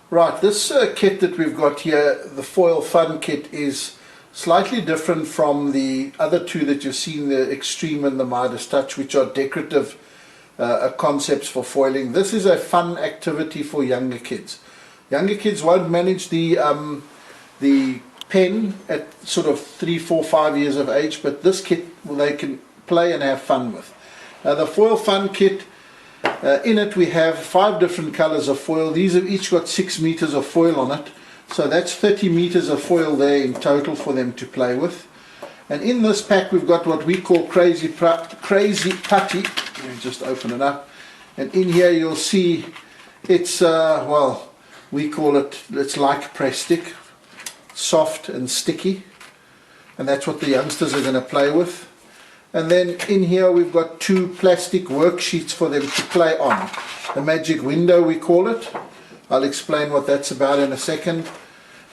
Right, this kit that we've got here, the Foilfun kit, is slightly different from the other two that you've seen, the Extreme and the Midas Touch, which are decorative concepts for foiling. This is a fun activity for younger kids. Younger kids won't manage the pen at sort of 3, 4, 5 years of age, but this kit they can play and have fun with. Now the Foilfun kit, in it we have 5 different colors of foil. These have each got 6 meters of foil on it, so that's 30 meters of foil there in total for them to play with. And in this pack we've got what we call Crazy Putty. Let me just open it up, and in here you'll see it's well, we call it, it's like press stick, soft and sticky, and that's what the youngsters are going to play with. And then in here we've got 2 plastic worksheets for them to play on. The magic window we call it. I'll explain what that's about in a second.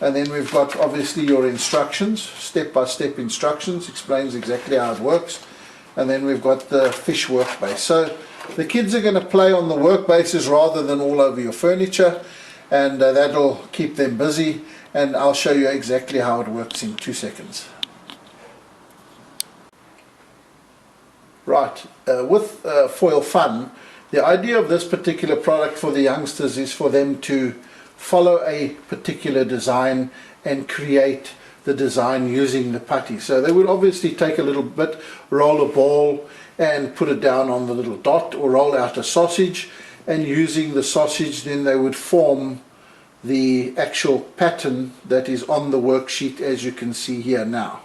And then we've got obviously your instructions, step-by-step instructions, explains exactly how it works. And then we've got the fish workbase. So the kids are going to play on the workbases rather than all over your furniture, and that'll keep them busy, and I'll show you exactly how it works in 2 seconds. Right, with Foilfun, the idea of this particular product for the youngsters is for them to follow a particular design and create the design using the putty. So they would obviously take a little bit, roll a ball and put it down on the little dot, or roll out a sausage, and using the sausage then they would form the actual pattern that is on the worksheet, as you can see here now.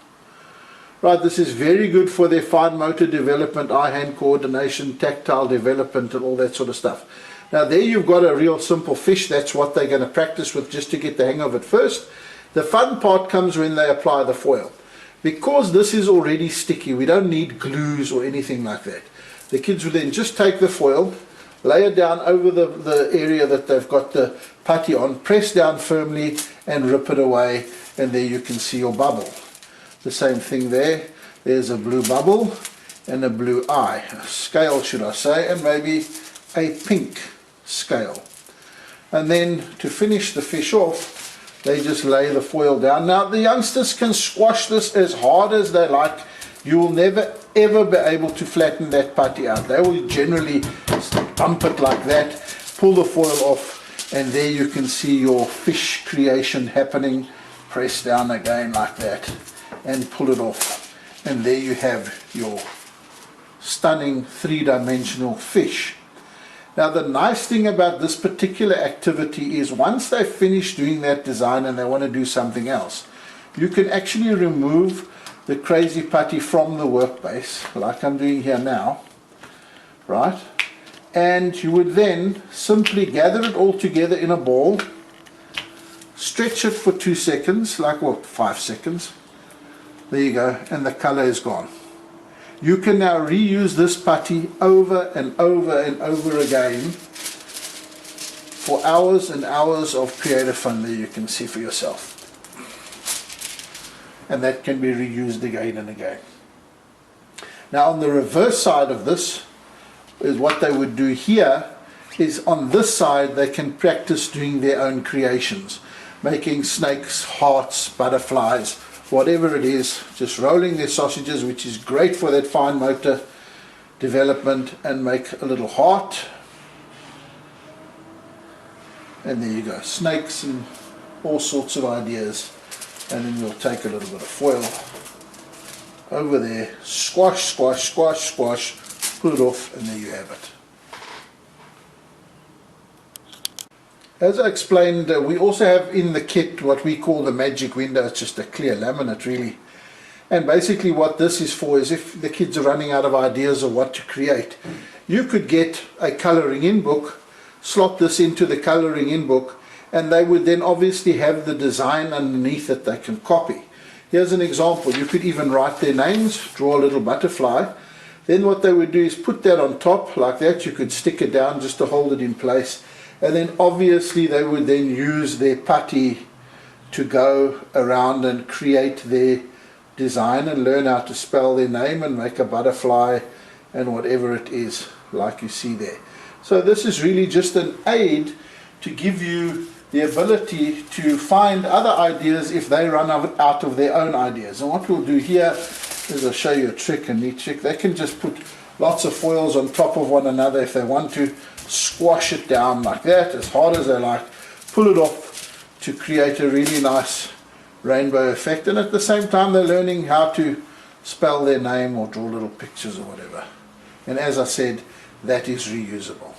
Right, this is very good for their fine motor development, eye-hand coordination, tactile development and all that sort of stuff. Now there you've got a real simple fish. That's what they're going to practice with just to get the hang of it first. The fun part comes when they apply the foil. Because this is already sticky, we don't need glues or anything like that. The kids will then just take the foil, lay it down over the area that they've got the putty on, press down firmly and rip it away, and there you can see your bubble. The same thing there, there's a blue bubble and a blue eye, a scale should I say, and maybe a pink scale. And then to finish the fish off, they just lay the foil down. Now the youngsters can squash this as hard as they like. You will never ever be able to flatten that putty out. They will generally bump it like that, pull the foil off, and there you can see your fish creation happening. Press down again like that and pull it off, and there you have your stunning 3-dimensional fish. Now the nice thing about this particular activity is once they finish doing that design and they want to do something else, you can actually remove the Crazy Putty from the workbase like I'm doing here now, right? And you would then simply gather it all together in a ball, stretch it for 2 seconds, like what, 5 seconds. There you go, and the color is gone. You can now reuse this putty over and over and over again for hours and hours of creative fun. There you can see for yourself. And that can be reused again and again. Now on the reverse side of this is what they would do here is on this side they can practice doing their own creations, making snakes, hearts, butterflies, whatever it is, just rolling their sausages, which is great for that fine motor development, and make a little heart, and there you go, snakes and all sorts of ideas. And then you'll take a little bit of foil over there, squash, squash, squash, squash, put it off, and there you have it. As I explained, we also have in the kit what we call the magic window. It's just a clear laminate really, and basically what this is for is if the kids are running out of ideas of what to create, you could get a colouring in book, slot this into the colouring in book, and they would then obviously have the design underneath that they can copy. Here's an example. You could even write their names, draw a little butterfly. Then what they would do is put that on top like that. You could stick it down just to hold it in place. And then obviously they would then use their putty to go around and create their design and learn how to spell their name and make a butterfly and whatever it is like you see there. So this is really just an aid to give you the ability to find other ideas if they run out of their own ideas. And what we'll do here is I'll show you a trick, a neat trick. They can just put lots of foils on top of one another if they want to, squash it down like that as hard as they like, pull it off to create a really nice rainbow effect, and at the same time they're learning how to spell their name or draw little pictures or whatever. And as I said, that is reusable.